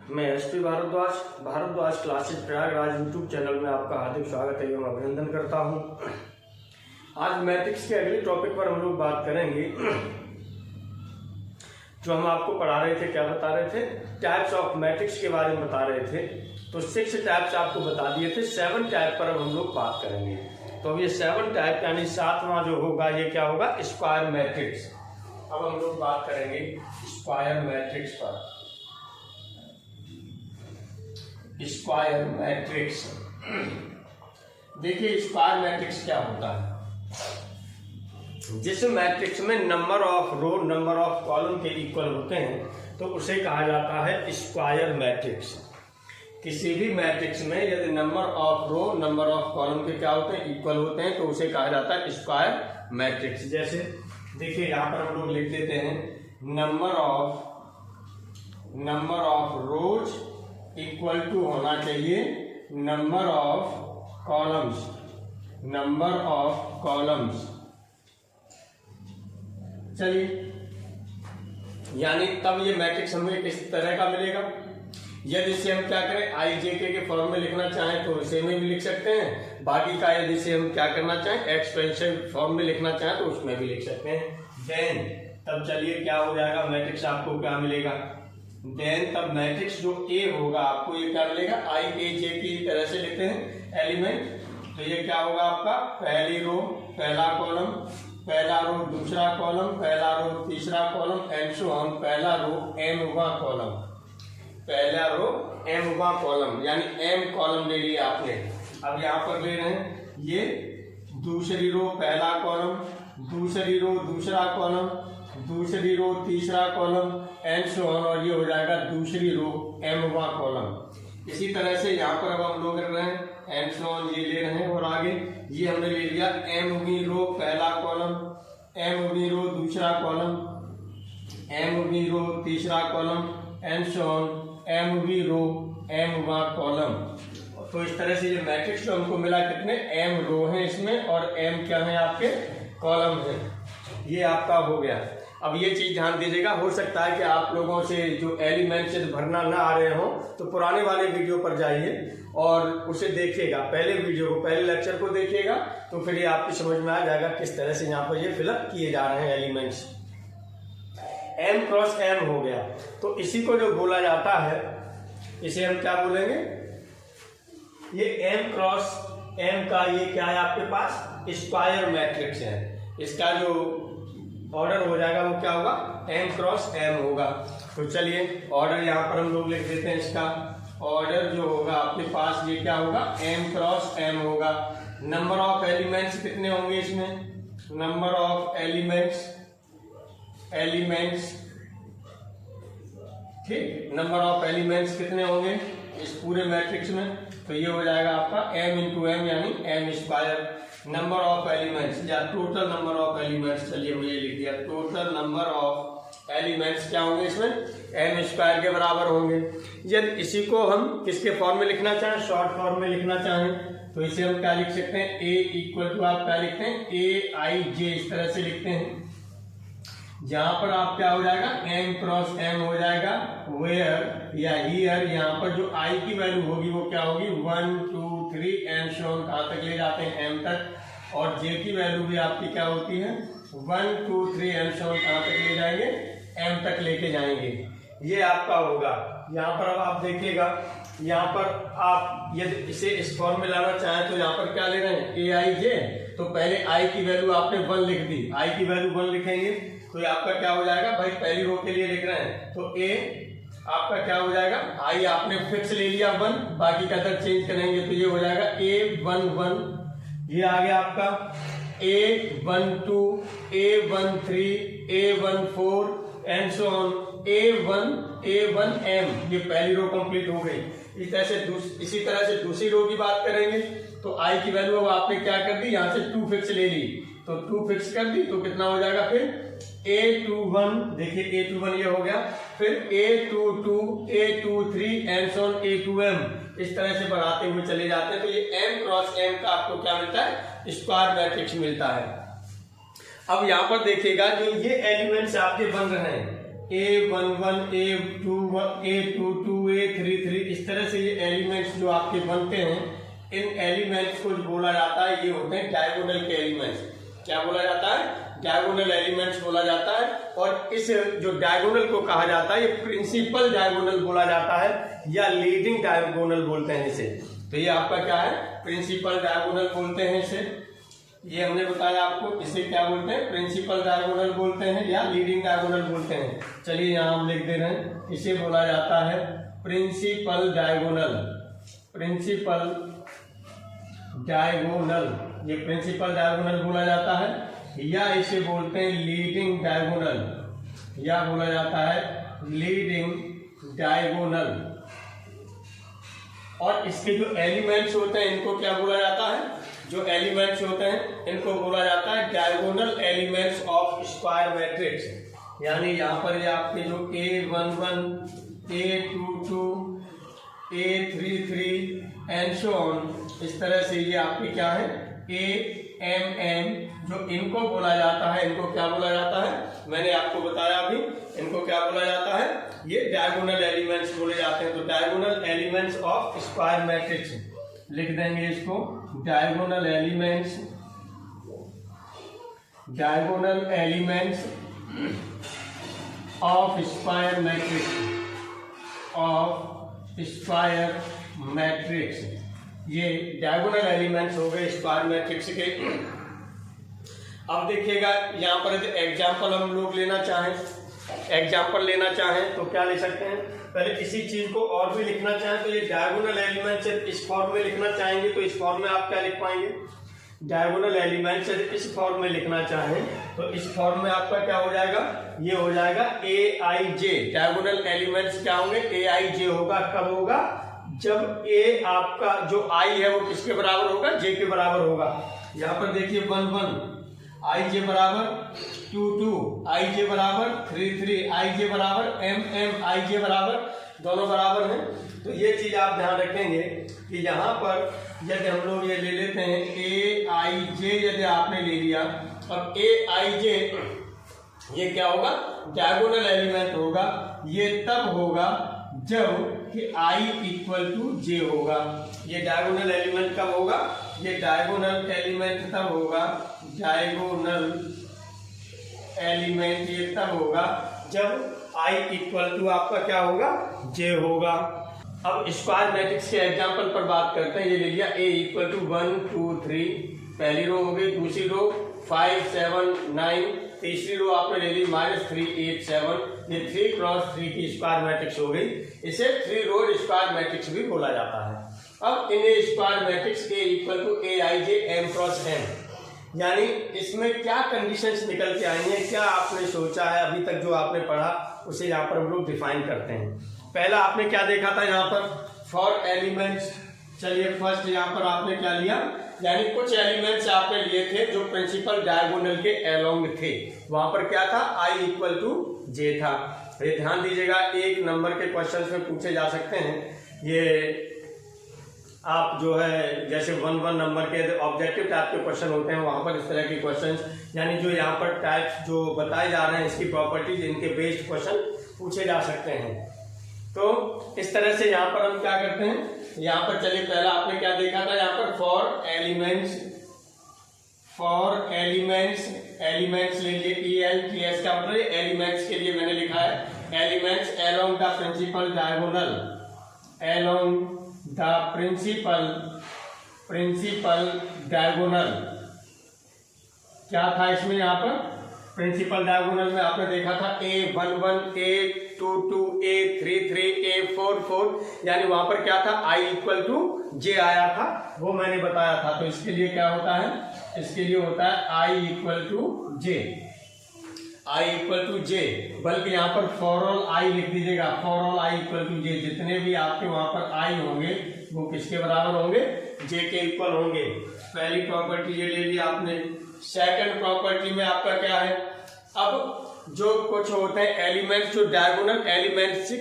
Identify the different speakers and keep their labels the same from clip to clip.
Speaker 1: मैं SP Bhardwaj classes Prayagraj YouTube channel में आपका हार्दिक स्वागत एवं अभिनंदन करता हूं। आज मैट्रिक्स के अगले टॉपिक पर हम लोग बात करेंगे। जो हम आपको पढ़ा रहे थे, क्या बता रहे थे, टाइप्स ऑफ मैट्रिक्स के बारे में बता रहे थे। तो 6 टाइप्स आपको बता दिए थे, 7 टाइप पर अब हम लोग बात करेंगे। तो अब ये 7 टाइप यानी 7वां जो होगा ये क्या होगा, स्क्वायर मैट्रिक्स। अब हम लोग बात करेंगे स्क्वायर मैट्रिक्स पर। स्क्वायर मैट्रिक्स, देखिए स्क्वायर मैट्रिक्स क्या होता है। जिस मैट्रिक्स में number of row number of column के इक्वल होते हैं तो उसे कहा जाता है स्क्वायर मैट्रिक्स। किसी भी मैट्रिक्स में यदि number of row number of column के क्या होते हैं, इक्वल होते हैं, तो उसे कहा जाता है स्क्वायर मैट्रिक्स। जैसे देखिए यहाँ पर हम लोग लिख देते हैं number of rows equal to होना चाहिए नंबर ऑफ कॉलम्स। चलिए, यानी तब ये मैट्रिक्स हमें किस तरह का मिलेगा। यदि इसे हम क्या करें, आई जे के फॉर्म में लिखना चाहें तो इसे में भी लिख सकते हैं। बाकी का यदि इसे हम क्या करना चाहें, एक्सपेंसिव फॉर्म में लिखना चाहें तो उसमें भी लिख सकते हैं। देन तब चलिए क्या हो जाएगा, मैट्रिक्स आपको क्या मिलेगा। देन तब मैट्रिक्स जो ए होगा आपको ये क्या मिलेगा, आई ए जे की तरह से लिखते हैं एलिमेंट। तो ये क्या होगा आपका, पहली रो पहला कॉलम, पहला रो दूसरा कॉलम, पहला रो तीसरा कॉलम एंड सो ऑन, पहला रो m कॉलम, पहला रो m कॉलम, यानी m कॉलम ले लिया आपने। अब यहाँ पर ले रहे हैं ये दूसरी रो पहला कॉलम, दूसरी रो दूसरा कॉलम, दूसरी रो तीसरा कॉलम एंड सो ऑन, और ये हो जाएगा दूसरी रो m कॉलम। इसी तरह से यहाँ पर अब हम लोग कर रहे हैं एंड सो ऑन, ये ले रहे हैं। और आगे ये हमने ले लिया m रो पहला कॉलम, m रो दूसरा कॉलम, m रो तीसरा column and so on, m row m column. तो इस तरह से ये मैट्रिक्स जो हमको मिला, कितने m रो हैं इसमें और m क्या है आपके कॉलम है। ये आपका हो गया। अब ये चीज ध्यान दीजिएगा, हो सकता है कि आप लोगों से जो एलिमेंट्स भरना ना आ रहे हो तो पुराने वाले वीडियो पर जाइए और उसे देखिएगा, पहले वीडियो को, पहले लेक्चर को देखिएगा, तो फिर ये आपकी समझ में आ जाएगा किस तरह से यहाँ पर ये फिलअप किए जा रहे हैं एलिमेंट्स। m क्रॉस m हो गया। तो इसी को जो बोला जाता है, इसे हम क्या बोलेंगे, ये m क्रॉस m का ये क्या है आपके पास, स्क्वायर मैट्रिक्स है। इसका जो ऑर्डर हो जाएगा वो क्या होगा, m क्रॉस m होगा। तो चलिए ऑर्डर यहाँ पर हम लोग लिख देते हैं। इसका ऑर्डर जो होगा आपके पास ये क्या होगा, m क्रॉस m होगा। नंबर ऑफ एलिमेंट्स कितने होंगे इसमें, नंबर ऑफ एलिमेंट्स, ठीक, नंबर ऑफ एलिमेंट्स कितने होंगे इस पूरे मैट्रिक्स में। तो ये हो जाएगा आपका m इंटू m यानी m square. Number of elements या टोटल नंबर ऑफ एलिमेंट्स, चलिए मुझे लिख दिया, टोटल नंबर ऑफ एलिमेंट्स क्या होंगे इसमें, m स्क्वायर के बराबर होंगे। यदि इसी को हम किसके फॉर्म में लिखना चाहें, शॉर्ट फॉर्म में लिखना चाहें, तो इसे हम क्या लिख सकते हैं, a इक्वल टू आप क्या लिखते हैं, a i j, इस तरह से लिखते हैं। जहां पर आप क्या हो जाएगा, m क्रॉस m हो जाएगा, वेयर या हियर, यहाँ पर जो i की वैल्यू होगी वो क्या होगी, 1 2 3 एंड सो ऑन, कहाँ तक ले जाते हैं, m तक। और j की वैल्यू भी आपकी क्या होती है, 1 2 3 एंड सो ऑन, कहाँ तक ले जाएंगे, m तक लेके जाएंगे। ये आपका होगा। यहाँ पर अब आप देखिएगा, यहाँ पर आप यदि इसे इस फॉर्म में लाना चाहें तो यहाँ पर क्या ले रहे हैं, a i j। तो पहले i की वैल्यू आपने 1 लिख दी, i की वैल्यू 1 लिखेंगे तो ये आपका क्या हो जाएगा, भाई पहली रो के लिए लिख रहे हैं तो a आपका क्या हो जाएगा, i आपने फिक्स ले लिया 1, बाकी का तक चेंज करेंगे तो ये हो जाएगा a11, ये आ गया आपका a12, a13, a14 and so on, a1m। ये पहली रो कंप्लीट हो गई। इसी तरह से दूसरी रो की बात करेंगे तो i की वैल्यू अब आपने क्या कर दी, यहाँ से 2 फिक्स ले ली, तो 2 फिक्स कर दी तो कितना हो जाएगा, फिर a21, देखिए a21 ये हो गया, फिर a22, a23 and so on, a2m। इस तरह से बढ़ाते हुए चले जाते हैं। तो ये m क्रॉस m का आपको क्या मिलता है, स्क्वायर मैट्रिक्स मिलता है। अब यहाँ पर देखिएगा जो ये एलिमेंट्स आपके बन रहे हैं, A11 A22 A33 इस तरह से ये एलिमेंट्स जो आपके बनते हैं, इन एलिमेंट्स को बोला जाता है, ये होते हैं डायगोनल के एलिमेंट्स। क्या बोला जाता है? डायगोनल एलिमेंट्स बोला जाता है। और इस जो डायगोनल को कहा जाता है, ये प्रिंसिपल डायगोनल बोला जाता है या लीडिंग डायगोनल बोलते हैं इसे। तो ये आपका क्या है? प्रिंसिपल डायगोनल बोलते हैं इसे। ये हमने बताया आपको, इसे क्या बोलते हैं? प्रिंसिपल डायगोनल बोलते हैं या लीडिंग डायगोनल बोलते हैं। चलिए यहाँ हम लिख दे रहे हैं, इसे बोला जाता है प्रिंसिपल डायगोनल। प्रिंसिपल डायगोनल, ये प्रिंसिपल डायगोनल बोला जाता है, या इसे बोलते हैं लीडिंग डायगोनल, या बोला जाता है लीडिंग डायगोनल। और इसके जो एलिमेंट्स होते हैं इनको क्या बोला जाता है? जो एलिमेंट्स होते हैं इनको बोला जाता है diagonal elements of square matrix. यानी यहाँ पर ये आपके जो A11 A22 A33 and so on, इस तरह से ये आपके क्या है? AMM, जो इनको बोला जाता है, इनको क्या बोला जाता है? मैंने आपको बताया अभी, इनको क्या बोला जाता है? ये डायगोनल एलिमेंट्स बोले जाते हैं। तो diagonal elements of square matrix लिख देंगे इसको, diagonal elements, diagonal elements of square matrix, of square matrix. ये डायगोनल एलिमेंट्स हो गए स्क्वायर मैट्रिक्स के। अब देखिएगा यहाँ पर एग्जाम्पल हम लोग लेना चाहें, एग्जाम्पल लेना चाहें तो क्या ले सकते हैं? पहले किसी चीज को और भी लिखना चाहें तो ये डायगोनल एलिमेंट्स इस फॉर्म में लिखना चाहेंगे तो इस फॉर्म में आप क्या लिख पाएंगे? डायगोनल एलिमेंट्स इस फॉर्म में लिखना चाहें तो इस फॉर्म में आपका क्या हो जाएगा? ये हो जाएगा AIJ। डायगोनल एलिमेंट्स क्या होंगे? AIJ होगा। कब होगा? जब A आपका जो I है वो किसके बराबर होगा? J के बराबर होगा। यहाँ पर देखिए 11 IJ बराबर 22, IJ बराबर 33, IJ बराबर MM, IJ बराबर, दोनों बराबर हैं। तो ये चीज आप ध्यान रखेंगे कि यहाँ पर यदि हम लोग ये ले लेते हैं AIJ, यदि आपने ले लिया, अब AIJ ये क्या होगा? डायगोनल एलिमेंट होगा। ये तब होगा जब कि I इक्वल टू J होगा। ये डायगोनल एलिमेंट कब होगा? ये डायगोनल एलिमेंट तब होगा, डायगोनल एलिमेंट ये तब होगा जब I इक्वल टू आपका क्या होगा? J होगा। अब स्क्वायर मैट्रिक्स के एग्जांपल पर बात करते हैं। ये ले लिया A इक्वल टू 1 2 3, पहली रो हो गई। दूसरी रो 5 7 9, तीसरी रो आपने ले ली -3 8 7। ये 3 क्रॉस 3 की स्क्वायर मैट्रिक्स हो गई। इसे 3 रो स्क्वायर मैट्रिक्स भी बोला जाता है। अब इन्हें square matrix A equal to AIJ M cross M, यानी इसमें क्या कंडीशंस निकल के आई हैं, क्या आपने सोचा है अभी तक जो आपने पढ़ा, उसे यहाँ पर हम लोग डिफाइन करते हैं। पहला आपने क्या देखा था यहाँ पर? For elements. चलिए फर्स्ट यहाँ पर आपने क्या लिया? यानी कुछ एलिमेंट्स आपने लिए थे जो प्रिंसिपल डायगोनल के अलोंग थे। वहां पर क्या था? I इक्वल टू J था। ये ध्यान दीजिएगा, 1 नंबर के क्वेश्चंस में पूछे जा सकते हैं। ये आप जो है जैसे 1 नंबर के ऑब्जेक्टिव टाइप के क्वेश्चन होते हैं, वहां पर इस तरह के क्वेश्चंस, यानी जो यहाँ पर टाइप्स जो बताए जा रहे हैं इसकी प्रॉपर्टीज, इनके बेस्ड क्वेश्चन पूछे जा सकते हैं। तो इस तरह से यहाँ पर हम क्या करते हैं? यहाँ पर चलिए पहला आपने क्या देखा था? यहाँ पर for elements, for elements, elements ले लिए ELTS का मतलब एलिमेंट्स के लिए मैंने लिखा है elements along the principal diagonal, along the principal diagonal. क्या था इसमें? यहाँ पर प्रिंसिपल डायगोनल में आपने देखा था A11 A22 A33 A44, यानी वहां पर क्या था? I इक्वल टू J आया था, वो मैंने बताया था। तो इसके लिए क्या होता है? इसके लिए होता है I equal to J, I equal to J। बल्कि यहाँ पर फॉर ऑल I लिख दीजिएगा, for all I equal to J। जितने भी आपके वहां पर I होंगे वो किसके बराबर होंगे? J के इक्वल होंगे। पहली प्रॉपर्टी ये ले ली आपने। सेकंड प्रॉपर्टी में आपका क्या है? अब जो कुछ होते हैं एलिमेंट्स, जो डायगोनल एलिमेंट्स,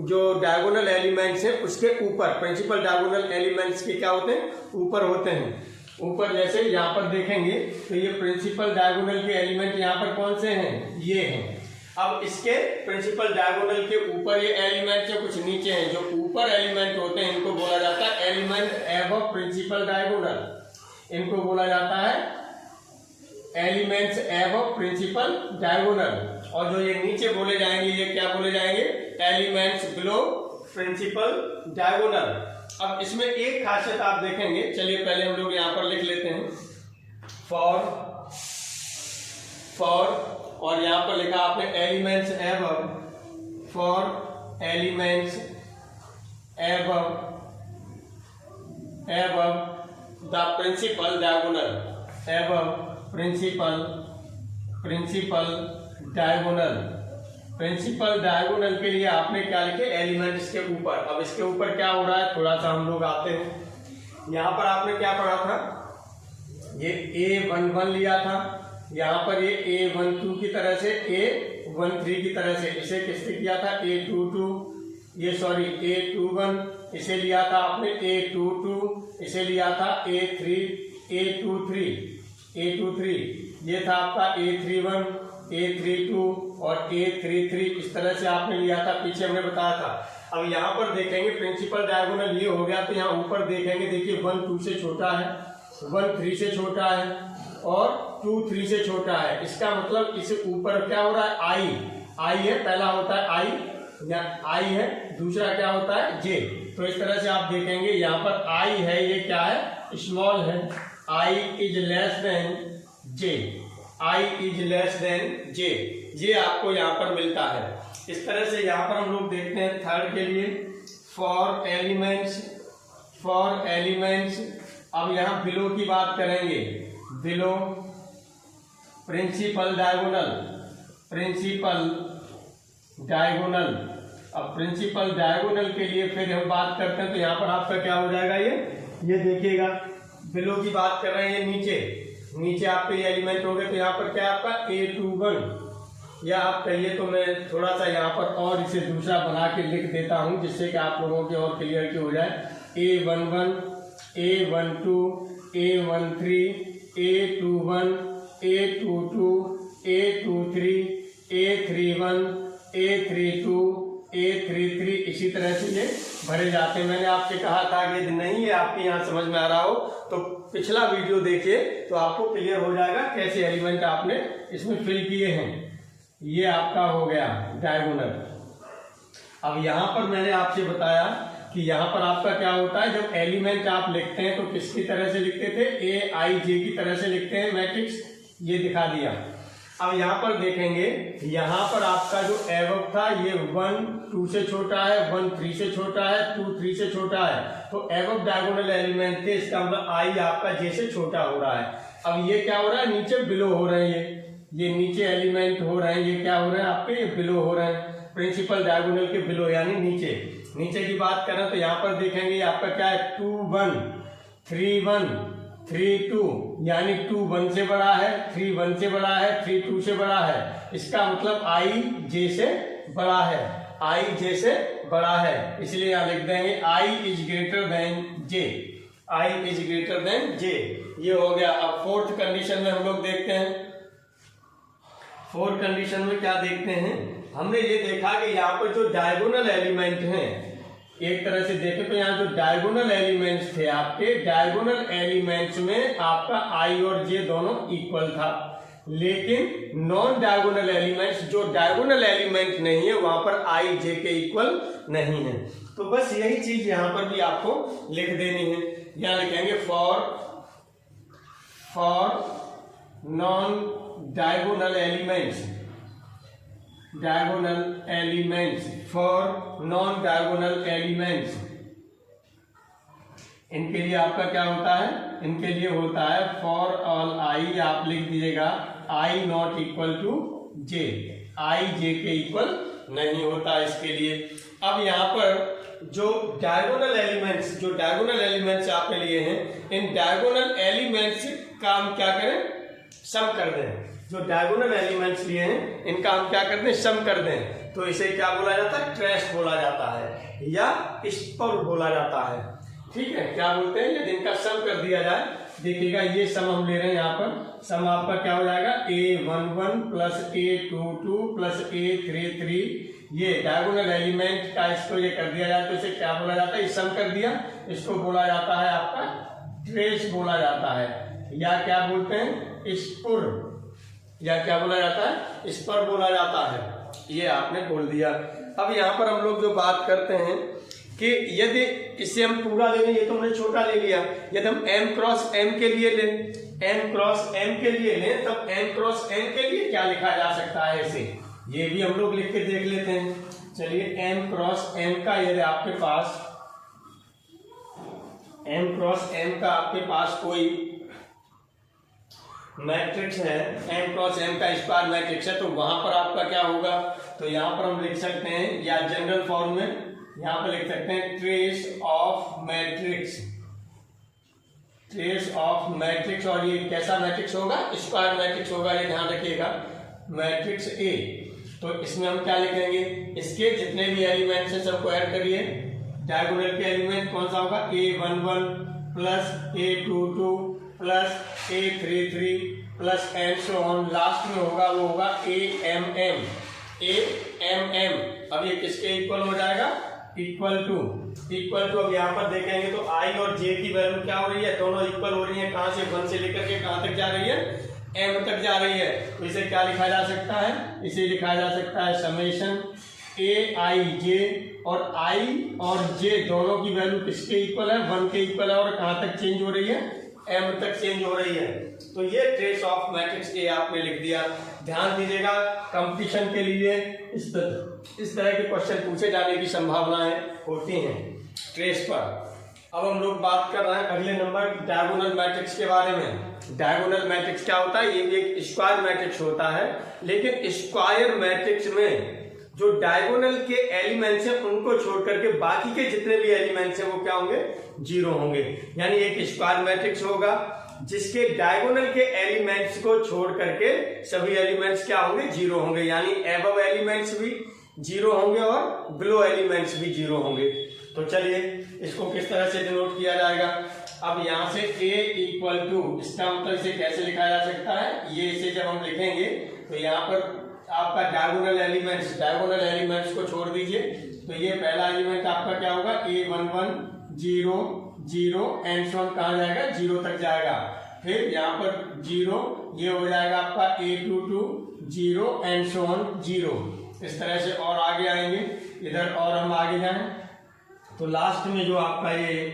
Speaker 1: जो डायगोनल एलिमेंट्स है उसके ऊपर, प्रिंसिपल डायगोनल एलिमेंट्स के क्या होते हैं? ऊपर होते हैं। ऊपर जैसे यहाँ पर देखेंगे तो ये प्रिंसिपल डायगोनल के एलिमेंट यहाँ पर कौन से हैं? ये हैं। अब इसके प्रिंसिपल डायगोनल के ऊपर ये एलिमेंट है, कुछ नीचे हैं। जो ऊपर एलिमेंट होते हैं इनको बोला जाता है एलिमेंट एबव प्रिंसिपल डायगोनल। इनको बोला जाता है एलिमेंट्स एबव प्रिंसिपल डायगोनल। और जो ये नीचे बोले जाएंगे ये क्या बोले जाएंगे? Elements below principal diagonal. अब इसमें एक खासियत आप देखेंगे, चलिए पहले हम लोग यहां पर लिख लेते हैं फॉर और यहां पर लिखा आपने elements above, for elements above the principal diagonal, above principal diagonal. Principal diagonal के लिए आपने क्या लिखे? एलिमेंट्स के ऊपर। अब इसके ऊपर क्या हो रहा है, थोड़ा सा हम लोग आते हैं। यहां पर आपने क्या पढ़ा था? ये A11 लिया था, यहाँ पर ये A12 की तरह से, A13 की तरह से, इसे किससे किया था? A21 इसे लिया था आपने, A22 इसे लिया था, A23 ये था आपका A31, A32 और A33 इस तरह से आपने लिया था, पीछे हमने बताया था। अब यहाँ पर देखेंगे प्रिंसिपल डायगोनल ये हो गया, तो यहाँ ऊपर देखेंगे, देखिए 1 2 से छोटा है, 1 3 से छोटा है और 2 3 से छोटा है। इसका मतलब इस ऊपर क्या हो रहा है? आई है, पहला होता है आई, या आई है, दूसरा क्या होता है? जे। तो इस तरह से आप देखेंगे यहाँ पर आई है, ये क्या है? स्मॉल है। I is less than j, i is less than j, ये आपको यहाँ पर मिलता है। इस तरह से यहाँ पर हम लोग देखते हैं थर्ड के लिए फॉर एलिमेंट्स। अब यहाँ बिलो की बात करेंगे, बिलो प्रिंसिपल डायगोनल। अब प्रिंसिपल डायगोनल के लिए फिर हम बात करते हैं, तो यहाँ पर आपका क्या हो जाएगा? ये देखिएगा, बिलो की बात कर रहे हैं, ये नीचे आपके ये एलिमेंट हो गए, तो यहाँ पर क्या आपका A21, या आप कहिए तो मैं थोड़ा सा यहाँ पर और इसे दूसरा बना के लिख देता हूँ, जिससे कि आप लोगों के और क्लियरिटी हो जाए। A11, A12, A13, A21, A22, A23, A31, A32, A33 इसी तरह से ये भरे जाते हैं। मैंने आपसे कहा था कि यदि नहीं है आपके यहाँ समझ में आ रहा हो तो पिछला वीडियो देखिए, तो आपको क्लियर हो जाएगा कैसे एलिमेंट आपने इसमें फिल किए हैं। ये आपका हो गया डायगोनल। अब यहाँ पर मैंने आपसे बताया कि यहाँ पर आपका क्या होता है, जब एलिमेंट आप लिखते हैं तो किसकी तरह से लिखते थे? AIJ की तरह से लिखते हैं मैट्रिक्स, ये दिखा दिया। अब यहाँ पर देखेंगे, यहाँ पर आपका जो एबव था ये 1 2 से छोटा है, 1 3 से छोटा है, 2 3 से छोटा है, तो एबव डायगोनल एलिमेंट थे, इसका मतलब आई आपका जे से छोटा हो रहा है। अब ये क्या हो रहा है? नीचे बिलो हो रहे हैं, ये नीचे एलिमेंट हो रहे हैं, ये क्या हो रहे हैं आपके? ये बिलो हो रहे हैं, प्रिंसिपल डायगोनल के बिलो, यानी नीचे की बात करें तो यहाँ पर देखेंगे आपका क्या है? 2 1 3 1 3 2, यानी 2 1 से बड़ा है, 3 1 से बड़ा है, 3 2 से बड़ा है। इसका मतलब आई जे से बड़ा है, आई जे से बड़ा है, इसलिए यहाँ लिख देंगे i is greater than j, i is greater than j. ये हो गया। अब फोर्थ कंडीशन में हम लोग देखते हैं, फोर्थ कंडीशन में क्या देखते हैं? हमने ये देखा कि यहाँ पर जो डायगोनल एलिमेंट हैं, एक तरह से देखें तो यहाँ जो डायगोनल एलिमेंट्स थे आपके, डायगोनल एलिमेंट्स में आपका आई और जे दोनों इक्वल था, लेकिन नॉन डायगोनल एलिमेंट्स, जो डायगोनल एलिमेंट नहीं है, वहां पर आई जे के इक्वल नहीं है। तो बस यही चीज यहाँ पर भी आपको लिख देनी है। यहाँ लिखेंगे for non diagonal elements, for non diagonal elements, इनके लिए आपका क्या होता है? इनके लिए होता है फॉर ऑल आई, आप लिख दीजिएगा आई नॉट इक्वल टू जे, आई जे के इक्वल नहीं होता इसके लिए। अब यहाँ पर जो डायगोनल एलिमेंट्स आपने लिए हैं, इन डायगोनल एलिमेंट्स का हम क्या करें? सम कर दें। जो डायगोनल एलिमेंट्स लिए हैं इनका हम क्या कर दें? सम कर दें। तो इसे क्या बोला जाता है? ट्रेस बोला जाता है या स्पर बोला जाता है। ठीक है, क्या बोलते हैं? यदि इनका सम कर दिया जाए देखिएगा ये सम हम ले रहे हैं यहाँ पर, सम आपका क्या हो जाएगा A11 plus A22 plus A33, ये डायगोनल एलिमेंट का इसको ये कर दिया जाए तो इसे क्या बोला जाता है, इस सम कर दिया, इसको बोला जाता है आपका ट्रेस बोला जाता है, या क्या बोलते हैं स्पुर, या क्या बोला जाता है स्पर बोला जाता है, ये आपने बोल दिया। अब यहाँ पर हम लोग जो बात करते हैं कि यदि इसे हम पूरा ले लें, ये तो हमने छोटा ले लिया, यदि हम m क्रॉस m के लिए लें, m क्रॉस m के लिए लें, तब m क्रॉस m के लिए क्या लिखा जा सकता है इसे, ये भी हम लोग लिख के देख लेते हैं। चलिए m क्रॉस m का यदि आपके पास m क्रॉस m का आपके पास कोई मैट्रिक्स है, m क्रॉस m का स्क्वायर मैट्रिक्स है, तो वहां पर आपका क्या होगा, तो यहाँ पर हम लिख सकते हैं, या जनरल फॉर्म में यहाँ पर लिख सकते हैं trace of matrix, trace of matrix, और ये कैसा मैट्रिक्स होगा, स्क्वायर मैट्रिक्स होगा, ये ध्यान रखिएगा, मैट्रिक्स A। तो इसमें हम क्या लिखेंगे, इसके जितने भी एलिमेंट्स हैं सबको ऐड करिए, डायगोनल के एलिमेंट कौन सा होगा, A11 plus A22 plus A33 plus and so on, last में होगा वो होगा AMM। अब ये किसके इक्वल हो जाएगा, इक्वल टू अब यहाँ पर देखेंगे तो I और J की वैल्यू क्या हो रही है, दोनों इक्वल हो रही है, कहाँ से 1 से लेकर के कहाँ तक जा रही है, M तक जा रही है, तो इसे क्या लिखा जा सकता है, इसे लिखा जा सकता है समेशन AIJ, और I और J दोनों की वैल्यू किसके इक्वल है, 1 के इक्वल है, और कहाँ तक चेंज हो रही है, M तक चेंज हो रही है। तो ये ट्रेस ऑफ मैट्रिक्स A आपने लिख दिया। ध्यान दीजिएगा, कंपटीशन के लिए इस तरह के क्वेश्चन पूछे जाने की संभावनाएं होती हैं ट्रेस पर। अब हम लोग बात कर रहे हैं अगले नंबर डायगोनल मैट्रिक्स के बारे में। डायगोनल मैट्रिक्स क्या होता है, ये भी एक स्क्वायर मैट्रिक्स होता है, लेकिन स्क्वायर मैट्रिक्स में जो डायगोनल के एलिमेंट्स हैं उनको छोड़ करके बाकी के जितने भी एलिमेंट्स हैं वो क्या होंगे, जीरो होंगे। यानी एक स्क्वायर मैट्रिक्स होगा जिसके डायगोनल के एलिमेंट्स को छोड़ करके सभी एलिमेंट्स क्या होंगे, जीरो होंगे, यानी एबव एलिमेंट्स भी जीरो होंगे और बिलो एलिमेंट्स भी जीरो होंगे। तो चलिए इसको किस तरह से डिनोट किया जाएगा। अब यहाँ से A इक्वल टू, इसका मतलब इसे कैसे लिखा जा सकता है, ये इसे जब हम लिखेंगे तो यहाँ पर आपका डायगोनल एलिमेंट्स को छोड़ दीजिए, तो ये पहला एलिमेंट आपका क्या होगा, A11 0 0 एंड सो ऑन, कहाँ जाएगा, 0 तक जाएगा। फिर यहाँ पर 0, ये हो जाएगा आपका A22 0 एंड सो ऑन 0। इस तरह से और आगे आएंगे इधर, और हम आगे जाएं तो लास्ट में जो आपका ये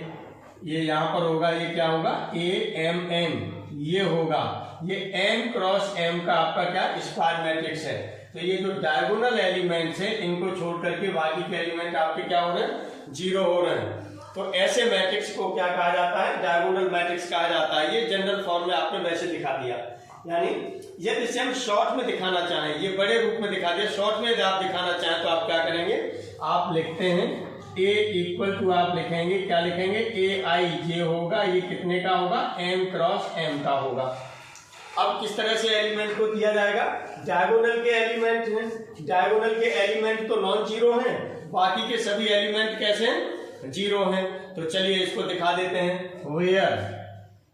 Speaker 1: यहाँ पर होगा, ये क्या होगा, AMM, ये होगा, ये M क्रॉस M का आपका क्या स्क्वायर मैट्रिक्स है। तो ये जो डायगोनल एलिमेंट्स हैं इनको छोड़ करके बाकी के एलिमेंट आपके क्या हो रहे हैं, जीरो हो रहे हैं। तो ऐसे मैट्रिक्स को क्या कहा जाता है, डायगोनल मैट्रिक्स कहा जाता है। ये जनरल फॉर्म में आपने वैसे दिखा दिया, यानी यदि इसे हम शॉर्ट में दिखाना चाहें, ये बड़े रूप में दिखा दिया, शॉर्ट में यदि आप दिखाना चाहें तो आप क्या करेंगे, आप लिखते हैं A इक्वल टू, आप लिखेंगे क्या लिखेंगे, AIJ होगा, ये कितने का होगा, M क्रॉस M का होगा। अब किस तरह से एलिमेंट को दिया जाएगा, डायगोनल के एलिमेंट हैं, डायगोनल के एलिमेंट तो नॉन जीरो हैं, बाकी के सभी एलिमेंट कैसे हैं, जीरो हैं। तो चलिए इसको दिखा देते हैं,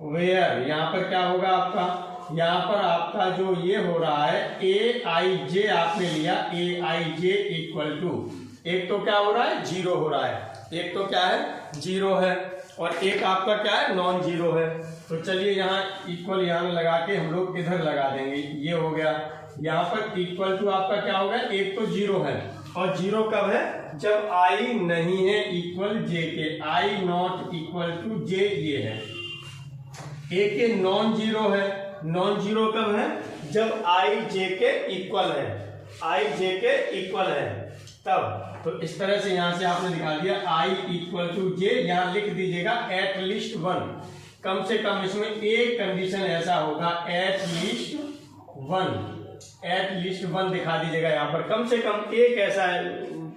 Speaker 1: वेयर यहाँ पर क्या होगा आपका, यहाँ पर आपका जो ये हो रहा है AIJ आपने लिया, AIJ इक्वल टू, एक तो क्या हो रहा है, जीरो हो रहा है, एक तो क्या है, जीरो है, और एक आपका क्या है, नॉन जीरो है। तो चलिए यहाँ इक्वल यहाँ लगा के हम लोग इधर लगा देंगे, ये हो गया। यहाँ पर इक्वल टू आपका क्या होगा, एक तो जीरो है, और जीरो कब है, जब I नहीं है इक्वल J के, I not equal to J, ये है। एक के नॉन जीरो है, नॉन जीरो कब है, जब I J के इक्वल है, I J के इक्वल है तब। तो इस तरह से यहां से आपने दिखा दिया I इक्वल टू J, यहां लिख दीजिएगा एट लीस्ट 1, कम से कम इसमें एक कंडीशन ऐसा होगा, एट लीस्ट वन दिखा दीजिएगा। यहाँ पर कम से कम एक ऐसा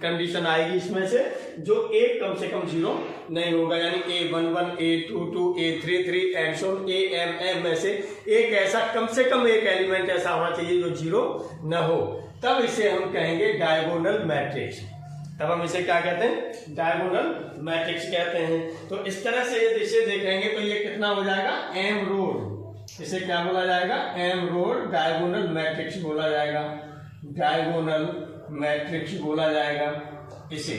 Speaker 1: कंडीशन आएगी इसमें से जो एक कम से कम जीरो नहीं होगा, यानी A11 A22 A33 and so AMM में से एक ऐसा कम से कम एक एलिमेंट ऐसा होना चाहिए जो जीरो न हो, तब इसे हम कहेंगे डायगोनल मैट्रिक्स। तब हम इसे क्या कहते हैं, डायगोनल मैट्रिक्स कहते हैं। तो इस तरह से यदि इसे देखेंगे तो ये कितना हो जाएगा, एम रोड, इसे क्या बोला जाएगा, एम रोड डायगोनल मैट्रिक्स बोला जाएगा, डायगोनल मैट्रिक्स बोला जाएगा इसे।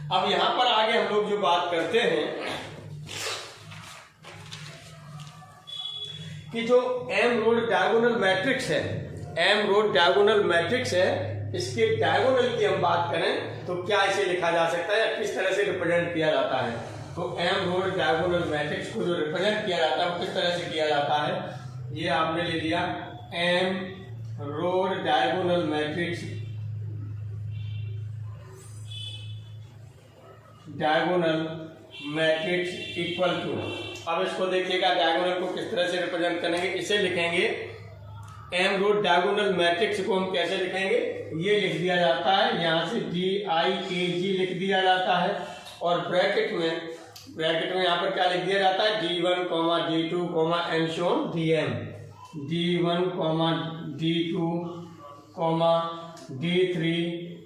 Speaker 1: अब यहां पर आगे हम लोग जो बात करते हैं कि जो एम रोड डायगोनल मैट्रिक्स है, एम रोड डायगोनल मैट्रिक्स है, इसके डायगोनल की हम बात करें तो क्या इसे लिखा जा सकता है या किस तरह से रिप्रेजेंट किया जाता है। तो एम रोड डायगोनल मैट्रिक्स को जो रिप्रेजेंट किया जाता है वो किस तरह से किया जाता है, ये आपने ले लिया m order diagonal matrix, diagonal matrix equal to, अब इसको देखिएगा डायगोनल को किस तरह से रिप्रेजेंट करेंगे, इसे लिखेंगे एम रोड डायगोनल मैट्रिक्स को हम कैसे लिखेंगे, ये लिख दिया जाता है यहाँ से DIAG लिख दिया जाता है और ब्रैकेट में यहाँ पर क्या लिख दिया जाता है, D1, D2, and so on DM, D1, D2, D3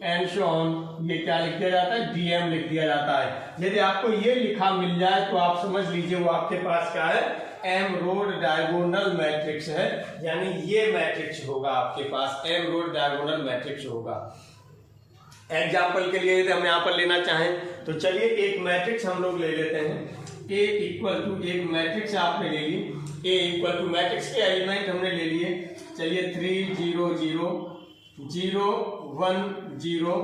Speaker 1: and so on, ये क्या लिख दिया जाता है, DM लिख दिया जाता है। यदि आपको ये लिखा मिल जाए तो आप समझ लीजिए वो आपके पास क्या है, एम रोड डायगोनल मैट्रिक्स है, यानी ये मैट्रिक्स होगा आपके पास, एम रोड डायगोनल मैट्रिक्स होगा। एग्जाम्पल के लिए यदि हम यहाँ पर लेना चाहें तो चलिए एक मैट्रिक्स हम लोग ले लेते हैं, A इक्वल टू, एक मैट्रिक्स आपने ले ली, A इक्वल टू, मैट्रिक्स के एलिमेंट हमने ले लिए, चलिए 3 0 0 0 1 0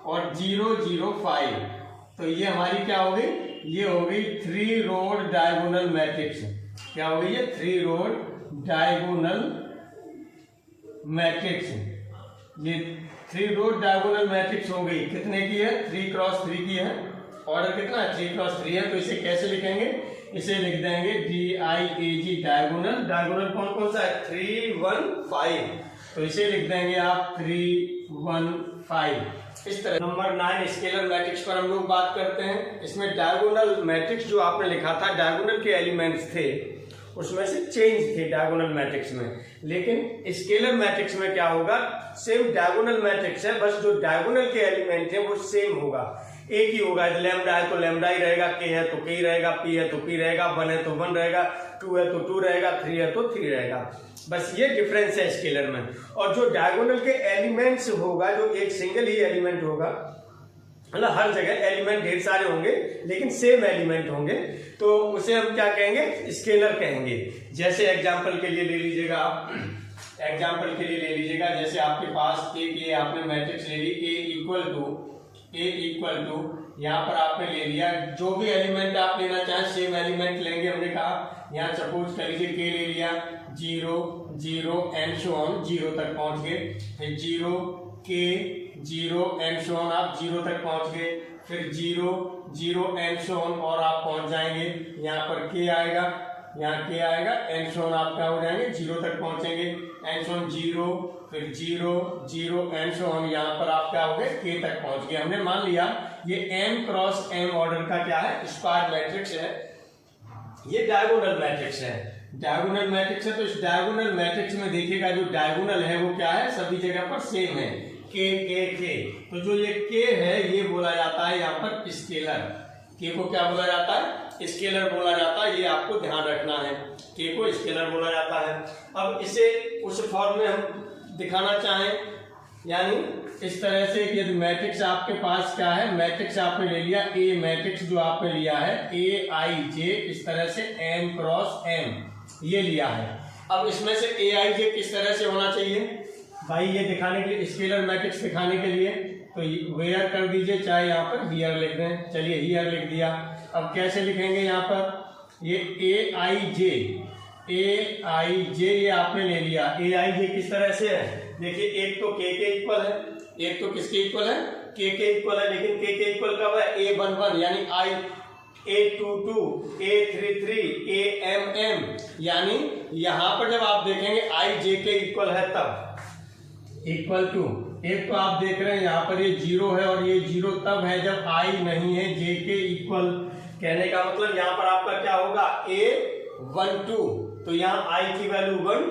Speaker 1: और 0 0 5, तो ये हमारी क्या हो गई, ये हो गई 3 रोड डायगोनल मैट्रिक्स। क्या हो गई है, 3 रोड डायगोनल मैट्रिक्स, ये 3 रोड डायगोनल मैट्रिक्स हो गई, कितने की है, 3 क्रॉस 3 की है, ऑर्डर कितना है, 3 क्रॉस 3 है। तो इसे कैसे लिखेंगे, इसे लिख देंगे DIAG डायगोनल, डायगोनल कौन कौन सा है, 3 1 5, तो इसे लिख देंगे आप 3 1 5। इस तरह नंबर 9 स्केलर मैट्रिक्स पर हम लोग बात करते हैं। इसमें डायगोनल मैट्रिक्स जो आपने लिखा था, डायगोनल के एलिमेंट्स थे उसमें से चेंज थे डायगोनल मैट्रिक्स में, लेकिन स्केलर मैट्रिक्स में क्या होगा, सेम डायगोनल मैट्रिक्स है, बस जो डायगोनल के एलिमेंट है वो सेम होगा, एक ही होगा। लैम्डा है तो लैम्डा ही रहेगा, के है तो के ही रहेगा, पी है तो पी रहेगा, 1 है तो 1 रहेगा, 2 है तो 2 रहेगा, 3 है तो 3 रहेगा, बस ये डिफरेंस है स्केलर में। और जो डायगोनल के एलिमेंट्स होगा, जो एक सिंगल ही एलिमेंट होगा, मतलब हर जगह एलिमेंट ढेर सारे होंगे लेकिन सेम एलिमेंट होंगे, तो उसे हम क्या कहेंगे, स्केलर कहेंगे। जैसे एग्जांपल के लिए ले लीजिएगा आप, एग्जांपल के लिए ले लीजिएगा, जैसे आपके पास एक आपने मैट्रिक्स ले ली, A इक्वल टू, यहाँ पर आपने ले लिया, जो भी एलिमेंट आप लेना चाहें सेम एलिमेंट लेंगे, हमने कहा यहाँ सपोज कर लीजिए K ले लिया, 0 0 एंड सो ऑन, 0 तक पहुंच गए, फिर 0 K 0 एंड सो ऑन, आप 0 तक पहुंच गए, फिर 0 0 एंड सो ऑन और आप पहुंच जाएंगे, यहाँ पर K आएगा, यहाँ K आएगा, एंड सो ऑन आप क्या हो जाएंगे, 0 तक पहुंचेंगे, एंड सो ऑन 0, फिर 0 0 एंड सो ऑन, यहाँ पर आप क्या हो गए, K तक पहुंच गए। हमने मान लिया ये M क्रॉस M ऑर्डर का क्या है, स्क्वायर मैट्रिक्स है, ये डायगोनल मैट्रिक्स है, डायगोनल मैट्रिक्स है। तो इस डायगोनल मैट्रिक्स में देखिएगा जो डायगोनल है वो क्या है, सभी जगह पर सेम है, K K K, तो जो ये K है ये बोला जाता है यहाँ पर स्केलर, K को क्या बोला जाता है, स्केलर बोला जाता है, ये आपको ध्यान रखना है, K को स्केलर बोला जाता है। अब इसे उस फॉर्म में हम दिखाना चाहें, यानी इस तरह से, यदि मैट्रिक्स आपके पास क्या है, मैट्रिक्स आपने ले लिया A, मैट्रिक्स जो आपने लिया है AIJ, इस तरह से M क्रॉस M ये लिया है। अब इसमें से AIJ किस तरह से होना चाहिए भाई, ये दिखाने के लिए, स्केलर मैट्रिक्स दिखाने के लिए तो वेयर कर दीजिए, चाहे यहाँ पर हियर लिख दें, चलिए हियर लिख दिया। अब कैसे लिखेंगे, यहाँ पर ये AIJ ये आपने ले लिया, AIJ किस तरह से है, देखिए एक तो K के इक्वल है, एक तो किसके इक्वल है, K के इक्वल है, लेकिन K के इक्वल कब है, A11 यानी A22 A33 AMM, यानी यहाँ पर जब आप देखेंगे IJ के इक्वल है तब, इक्वल टू, एक तो आप देख रहे हैं यहाँ पर ये 0 है और ये 0 तब है जब I नहीं है J के इक्वल, कहने का मतलब यहाँ पर आपका क्या होगा, A12, तो यहाँ I की वैल्यू 1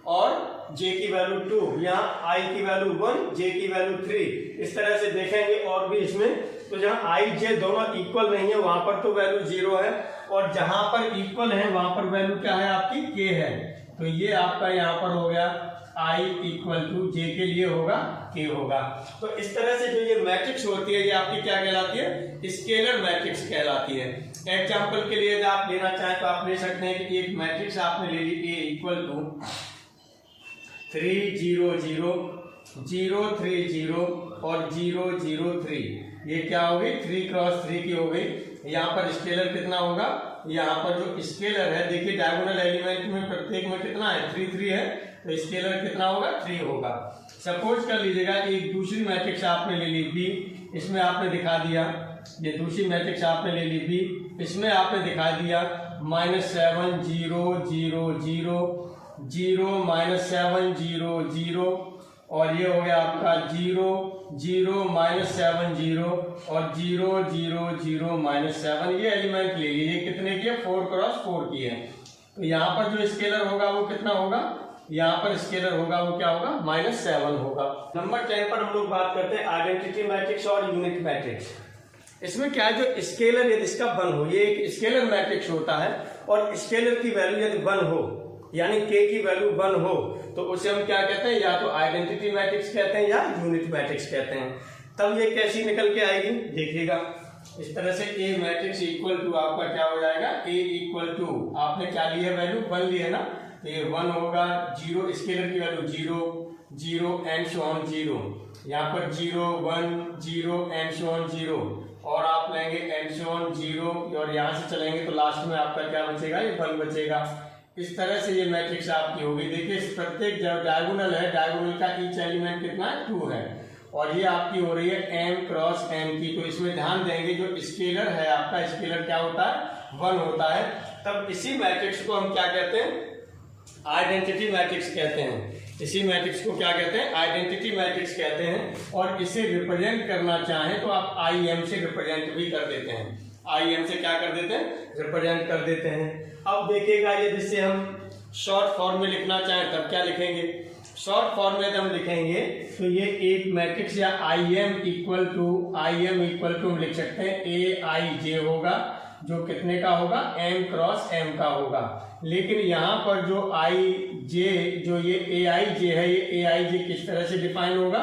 Speaker 1: और जे की वैल्यू 2, यहाँ आई की वैल्यू 1, जे की वैल्यू 3, इस तरह से देखेंगे और भी इसमें। तो जहाँ आई जे दोनों इक्वल नहीं है वहां पर तो वैल्यू 0 है, और जहां पर इक्वल है वहां पर वैल्यू क्या है आपकी के है। तो ये आपका यहाँ पर हो गया i इक्वल टू जे के लिए होगा के होगा। तो इस तरह से जो ये मैट्रिक्स होती है ये आपकी क्या कहलाती है, स्केलर मैट्रिक्स कहलाती है। एग्जाम्पल के लिए आप लेना चाहें तो आप ले सकते हैं कि एक मैट्रिक्स आपने ले ली ए इक्वल टू 3 0 0 0 3 0 और 0 0 3, ये क्या होगी 3 क्रॉस 3 की हो गई। यहाँ पर स्केलर कितना होगा, यहाँ पर जो स्केलर है देखिए डायगोनल एलिमेंट में प्रत्येक में कितना है 3 3 है, तो स्केलर कितना होगा 3 होगा। सपोज कर लीजिएगा एक दूसरी मैट्रिक्स आपने ले ली बी, इसमें आपने दिखा दिया, ये दूसरी मैट्रिक्स आपने ले ली बी, इसमें आपने दिखा दिया -7 0 0 0 0 -7 0 0, और ये हो गया आपका 0 0 -7 0 और 0 0 0 -7। ये एलिमेंट ले लीजिए, कितने की है 4 क्रॉस 4 की है। तो यहाँ पर जो स्केलर होगा वो कितना होगा, यहाँ पर स्केलर होगा वो क्या होगा -7 होगा। नंबर 10 पर हम लोग बात करते हैं आइडेंटिटी मैट्रिक्स और यूनिट मैट्रिक्स। इसमें क्या है, जो स्केलर यदि इसका 1 हो, ये एक स्केलर मैट्रिक्स होता है, और स्केलर की वैल्यू यदि 1 हो यानी k की वैल्यू 1 हो तो उसे हम क्या कहते हैं, या तो आइडेंटिटी मैट्रिक्स कहते हैं या यूनिट मैट्रिक्स कहते हैं। तब ये कैसी निकल के आएगी देखिएगा, इस तरह से A मैट्रिक्स इक्वल टू आपका क्या हो जाएगा, A इक्वल टू आपने क्या लिया वैल्यू 1 लिया ना, तो ये 1 होगा, 0 स्केलर की वैल्यू 0 0 एंड सो ऑन 0, यहाँ पर 0 1 0 एंड सो ऑन 0, और आप लेंगे एंड सो ऑन 0, और यहाँ से चलेंगे तो लास्ट में आपका क्या बचेगा, ये 1 बचेगा। इस तरह से ये मैट्रिक्स आपकी होगी। देखिए प्रत्येक जो डायगोनल है, डायगोनल का ईच एलिमेंट कितना है 2 है, और ये आपकी हो रही है m क्रॉस m की। तो इसमें ध्यान देंगे जो स्केलर है आपका, स्केलर क्या होता है 1 होता है। तब इसी मैट्रिक्स को हम क्या कहते हैं, आइडेंटिटी मैट्रिक्स कहते हैं। इसी मैट्रिक्स को क्या कहते हैं, आइडेंटिटी मैट्रिक्स कहते हैं। और इसे रिप्रेजेंट करना चाहें तो आप IM से रिप्रेजेंट भी कर देते हैं, IM से क्या कर देते हैं, रिप्रेजेंट कर देते हैं। अब देखिएगा यदि से हम शॉर्ट फॉर्म में लिखना चाहें तब क्या लिखेंगे, शॉर्ट फॉर्म में हम लिखेंगे तो ये एक मैट्रिक्स या IM इक्वल टू हम लिख सकते हैं AIJ होगा, जो कितने का होगा m क्रॉस m का होगा। लेकिन यहाँ पर जो IJ, जो ये AIJ है, ये AIJ किस तरह से डिफाइन होगा,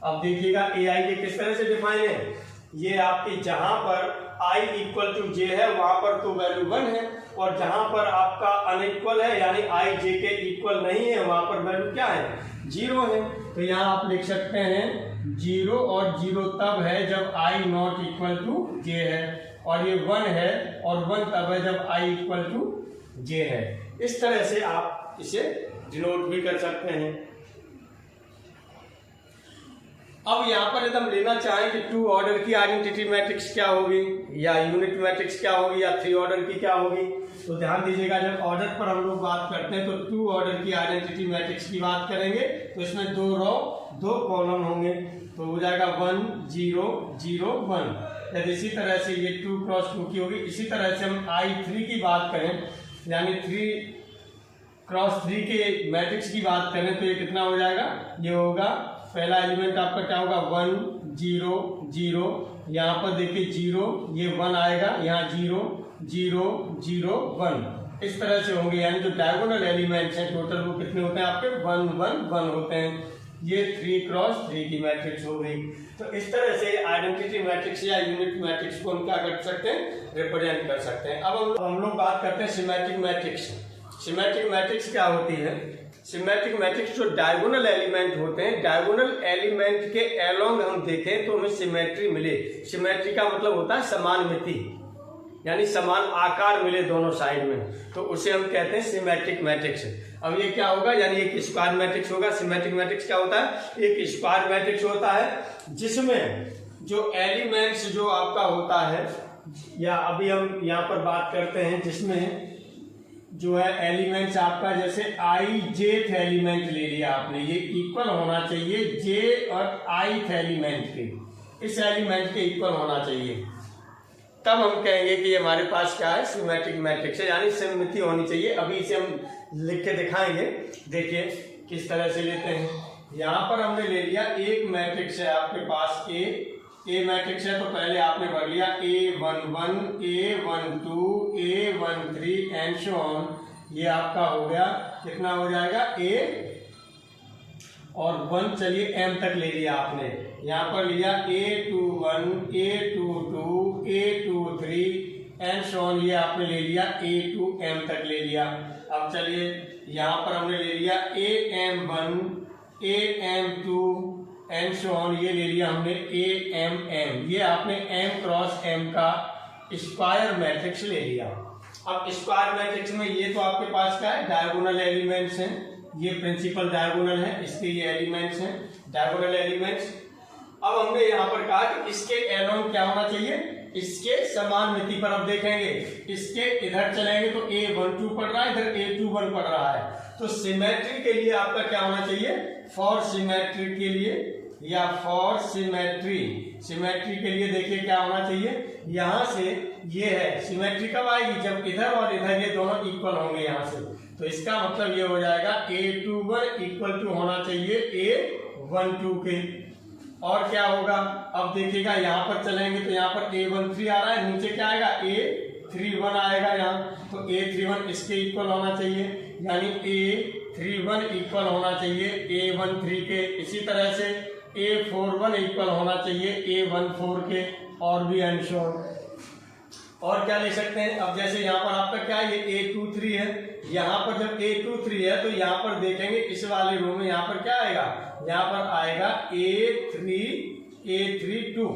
Speaker 1: अब देखिएगा AIJ किस तरह से डिफाइन है, ये आपकी जहां पर I इक्वल टू J है वहां पर तो वैल्यू 1 है, और जहां पर आपका अनइक्वल है यानी I J के इक्वल नहीं है वहां पर वैल्यू क्या है 0 है। तो यहाँ आप लिख सकते हैं 0 और 0 तब है जब I not equal to J है, और ये 1 है और 1 तब है जब I इक्वल टू J है। इस तरह से आप इसे डिनोट भी कर सकते हैं। अब यहाँ पर यदि हम लेना चाहें कि 2 ऑर्डर की आइडेंटिटी मैट्रिक्स क्या होगी, या यूनिट मैट्रिक्स क्या होगी, या 3 ऑर्डर की क्या होगी, तो ध्यान दीजिएगा जब ऑर्डर पर हम लोग बात करते हैं तो 2 ऑर्डर की आइडेंटिटी मैट्रिक्स की बात करेंगे तो इसमें 2 रो 2 कॉलम होंगे, तो हो जाएगा 1 0 0 1। यदि इसी तरह से ये 2 क्रॉस 2 की होगी। इसी तरह से हम I3 की बात करें यानी 3 क्रॉस 3 के मैट्रिक्स की बात करें तो ये कितना हो जाएगा, ये होगा पहला एलिमेंट आपका क्या होगा 1 0 0, यहाँ पर देखिए 0, ये 1 आएगा, यहाँ 0 0 0 1, इस तरह से होंगे। यानी जो डायगोनल एलिमेंट्स हैं टोटल वो कितने होते हैं आपके 1 1 1 होते हैं। ये 3 क्रॉस 3 की मैट्रिक्स हो गई। तो इस तरह से आइडेंटिटी मैट्रिक्स या यूनिट मैट्रिक्स को हम क्या कर सकते हैं, रिप्रेजेंट कर सकते हैं। अब हम लोग बात करते हैं सिमेट्रिक मैट्रिक्स। सिमेट्रिक मैट्रिक्स क्या होती है, सिमेट्रिक मैट्रिक्स जो डायगोनल एलिमेंट होते हैं, डायगोनल एलिमेंट के एलोंग हम देखें तो हमें सिमेट्री मिले। सिमेट्री का मतलब होता है समानमिति, यानी समान आकार मिले दोनों साइड में, तो उसे हम कहते हैं सिमेट्रिक मैट्रिक्स। अब ये क्या होगा, यानी एक स्क्वायर मैट्रिक्स होगा। सिमेट्रिक मैट्रिक्स क्या होता है, एक स्क्वायर मैट्रिक्स होता है जिसमें जो एलिमेंट्स जो आपका होता है, या अभी हम यहाँ पर बात करते हैं जिसमें जो है एलिमेंट्स आपका जैसे I जेथ एलिमेंट ले लिया आपने, ये इक्वल होना चाहिए J और I एलिमेंट के, इस एलिमेंट के इक्वल होना चाहिए, तब हम कहेंगे कि हमारे पास क्या है सिमेट्रिक मैट्रिक्स है, यानी सममिति होनी चाहिए। अभी इसे हम लिख के दिखाएंगे। देखिए किस तरह से लेते हैं, यहाँ पर हमने ले लिया एक मैट्रिक्स है आपके पास ए मैट्रिक्स है, तो पहले आपने भर लिया A11 A12 A13 and so on. ये आपका हो गया, कितना हो जाएगा A और 1, चलिए M तक ले लिया आपने। यहाँ पर लिया A21 A22 A23 and so on, ये आपने ले लिया A2M तक ले लिया। अब चलिए यहाँ पर हमने ले लिया AM1 AM2 and so on, ये ले लिया हमने AMM। ये आपने M क्रॉस M का स्क्वायर मैट्रिक्स ले लिया। अब स्क्वायर मैट्रिक्स में ये तो आपके पास क्या है, डायगोनल एलिमेंट्स हैं, ये प्रिंसिपल डायगोनल है, इसके ये एलिमेंट्स हैं डायगोनल एलिमेंट्स। अब हमने यहाँ पर कहा कि इसके एलोन क्या होना चाहिए, इसके समान मिति पर। अब देखेंगे इसके इधर चलेंगे तो A12 पढ़ रहा है, इधर A21 पढ़ रहा है, तो सिमेट्री के लिए आपका क्या होना चाहिए, फॉर सिमेट्री के लिए या फॉर सिमेट्री के लिए देखिए क्या होना चाहिए, यहाँ से ये है सिमेट्री कब आएगी, जब इधर और इधर ये दोनों इक्वल होंगे यहाँ से। तो इसका मतलब ये हो जाएगा A21 इक्वल टू होना चाहिए A12 के। और क्या होगा, अब देखिएगा यहाँ पर चलेंगे तो यहाँ पर A13 आ रहा है, नीचे क्या आएगा A31 आएगा यहाँ, तो A31 इसके इक्वल होना चाहिए, यानी A31 इक्वल होना चाहिए A13 के। इसी तरह से A41 इक्वल होना चाहिए A14 के, और भी एंड सो ऑन। और क्या ले सकते हैं, अब जैसे यहाँ पर आपका क्या है, ये A23 है, यहाँ पर जब A23 है तो यहाँ पर देखेंगे इस वाले रो में यहाँ पर क्या आएगा, यहाँ पर आएगा A32।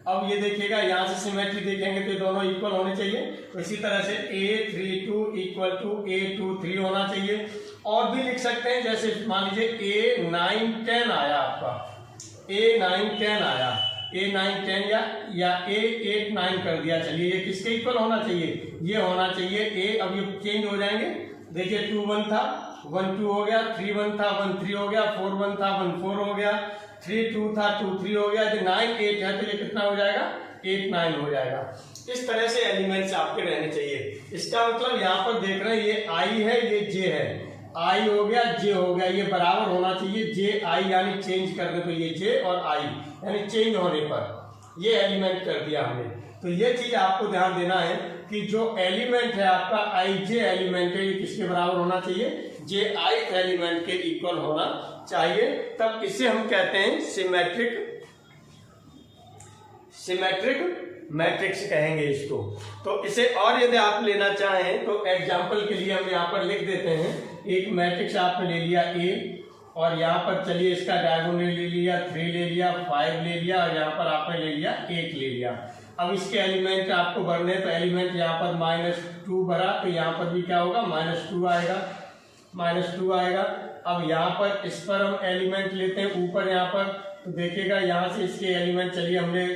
Speaker 1: अब ये देखिएगा यहाँ से सिमेट्री देखेंगे तो दोनों इक्वल होने चाहिए, तो इसी तरह से A32 इक्वल टू A23 होना चाहिए। और भी लिख सकते हैं, जैसे मान लीजिए A910 आया आपका, A910 आया, A910 या A89 कर दिया, चलिए ये किसके इक्वल होना चाहिए, ये होना चाहिए A। अब ये चेंज हो जाएंगे, देखिए 2 1 था 1 2 हो गया, 3 1 था 1 3 हो गया, 4 1 था 1 4 हो गया, 3 2 था 2 3 हो गया, 9 8 है तो ये कितना हो जाएगा 8 9 हो जाएगा। इस तरह से एलिमेंट्स आपके रहने चाहिए। इसका मतलब यहाँ पर देख रहे हैं ये I है ये J है, I हो गया J हो गया, ये बराबर होना चाहिए J I, यानी चेंज कर दे तो ये J और I यानी चेंज होने पर ये एलिमेंट कर दिया हमने। तो ये चीज आपको ध्यान देना है कि जो एलिमेंट है आपका IJ एलिमेंट है, ये किसके बराबर होना चाहिए, JI एलिमेंट के इक्वल होना चाहिए, तब इसे हम कहते हैं सिमेट्रिक मैट्रिक्स कहेंगे इसको। तो इसे और यदि आप लेना चाहें तो एग्जाम्पल के लिए हम यहाँ पर लिख देते हैं, एक मैट्रिक्स आपने ले लिया A, और यहाँ पर चलिए इसका डायगोनल ले लिया 3 ले लिया 5 ले लिया, और यहाँ पर आपने ले लिया 8 ले लिया। अब इसके एलिमेंट आपको भरने, तो एलिमेंट यहाँ पर -2 भरा, तो यहाँ पर भी क्या होगा -2 आएगा। अब यहाँ पर इस पर हम एलिमेंट लेते हैं ऊपर यहाँ पर, तो देखिएगा यहाँ से इसके एलिमेंट, चलिए हमने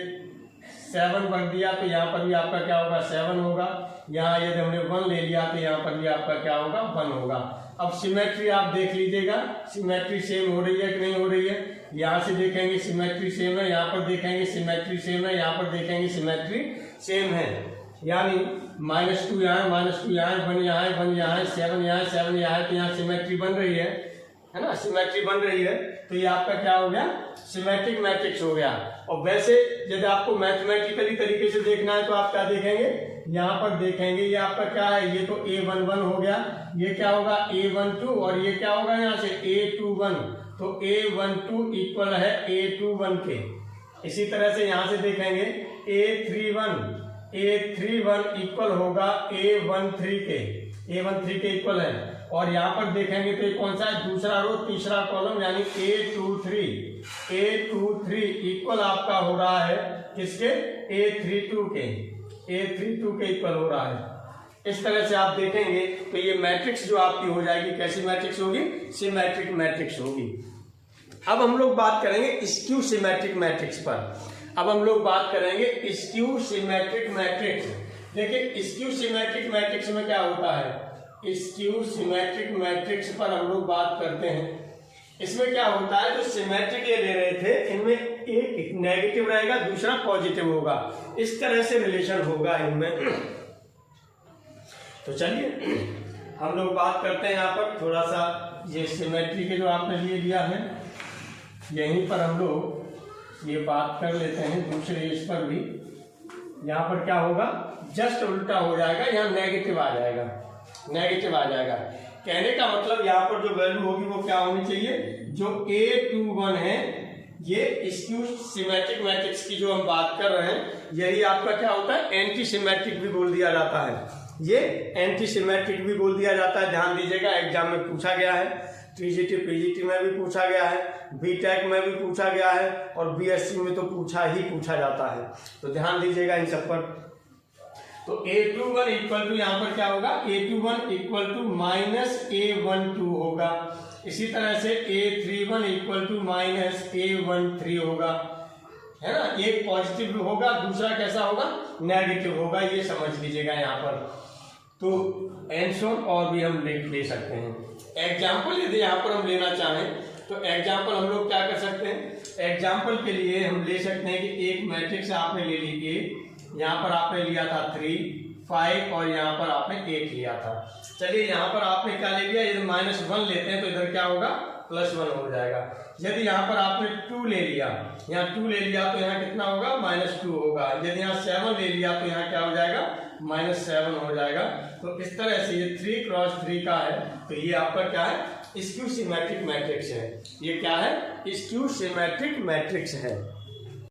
Speaker 1: 7 भर दिया, तो यहाँ पर भी आपका क्या होगा 7 होगा। यहाँ यदि हमने 1 ले लिया तो यहाँ पर भी आपका क्या होगा 1 होगा। अब सिमेट्री आप देख लीजिएगा, सिमेट्री सेम हो रही है कि नहीं हो रही है। यहाँ से देखेंगे सिमेट्री सेम है, यहाँ पर देखेंगे सिमेट्री सेम है, यहाँ पर देखेंगे सिमेट्री सेम है, यानी -2 यहाँ है, -2 यहाँ है, 1 यहाँ है, 1 यहाँ है, 7 यहाँ है, 7 यहाँ है, तो यहाँ सिमेट्री बन रही है ना, सिमेट्री बन रही है। तो ये आपका क्या हो गया, सिमेट्रिक मैट्रिक्स हो गया। और वैसे यदि आपको मैथमेटिकली तरीके से देखना है तो आप क्या देखेंगे, यहाँ पर देखेंगे ये आपका क्या है, ये तो A11 हो गया, ये क्या होगा A12, और ये क्या होगा यहाँ से A21, तो A12 इक्वल है A21 के। इसी तरह से यहाँ से देखेंगे A31 इक्वल होगा A13 के, A13 के इक्वल है। और यहाँ पर देखेंगे तो ये कौन सा है, दूसरा रो तीसरा कॉलम, यानी A23 इक्वल आपका हो रहा है किसके, A32 के इक्वल हो रहा है। इस तरह से आप देखेंगे तो ये मैट्रिक्स जो आपकी हो जाएगी, कैसी मैट्रिक्स होगी, सिमेट्रिक मैट्रिक्स होगी। अब हम लोग बात करेंगे स्क्यू सिमेट्रिक मैट्रिक्स पर। अब हम लोग बात करेंगे स्क्यू सिमेट्रिक मैट्रिक्स। देखिए स्क्यू सिमेट्रिक मैट्रिक्स में क्या होता है, स्क्यू सिमेट्रिक मैट्रिक्स पर हम लोग बात करते हैं। इसमें क्या होता है, जो सिमेट्रिक ये ले रहे थे इनमें एक नेगेटिव रहेगा, दूसरा पॉजिटिव होगा, इस तरह से रिलेशन होगा इनमें। तो चलिए हम लोग बात करते हैं यहाँ पर थोड़ा सा ये सिमेट्री के जो आपने लिया है, यहीं पर हम लोग ये बात कर लेते हैं दूसरे इस पर भी। यहाँ पर क्या होगा, जस्ट उल्टा हो जाएगा, यहाँ नेगेटिव आ जाएगा, नेगेटिव आ जाएगा। कहने का मतलब यहाँ पर जो वैल्यू होगी वो क्या होनी चाहिए, जो A21 है, ये स्क्यू सिमेट्रिक मैट्रिक्स की जो हम बात कर रहे हैं, यही आपका क्या होता है, एंटी सिमेट्रिक भी बोल दिया जाता है। ये एंटी सिमेट्रिक भी बोल दिया जाता है। ध्यान दीजिएगा, एग्जाम में पूछा गया है, TGT PGT में भी पूछा गया है, BTech में भी पूछा गया है, और BSc में तो पूछा जाता है। तो ध्यान दीजिएगा इन सब पर। तो A21 इक्वल टू यहाँ पर क्या होगा, A21 equal to minus A12 होगा। इसी तरह से A31 equal to minus A13 होगा, है ना। एक पॉजिटिव होगा, दूसरा कैसा होगा, नेगेटिव होगा, ये समझ लीजिएगा यहाँ पर। तो एंसर और भी हम ले सकते हैं। एग्जाम्पल यदि यहाँ पर हम लेना चाहें तो एग्जाम्पल हम लोग क्या कर सकते हैं, एग्जाम्पल के लिए हम ले सकते हैं कि एक मैट्रिक्स आपने ले ली A, यहाँ पर आपने लिया था 3, 5 और यहाँ पर आपने 8 लिया था। चलिए यहाँ पर आपने क्या ले लिया, यदि -1 लेते हैं तो इधर क्या होगा, +1 हो जाएगा। यदि यहाँ पर आपने 2 ले लिया, यहाँ 2 ले लिया तो यहाँ कितना होगा, -2 होगा। यदि यहाँ 7 ले लिया तो यहाँ क्या हो जाएगा, -7 हो जाएगा। तो इस तरह से ये 3 क्रॉस 3 का है, तो ये आपका क्या है, स्क्यू सिमेट्रिक मैट्रिक्स है। ये क्या है, स्क्यू सिमेट्रिक मैट्रिक्स है।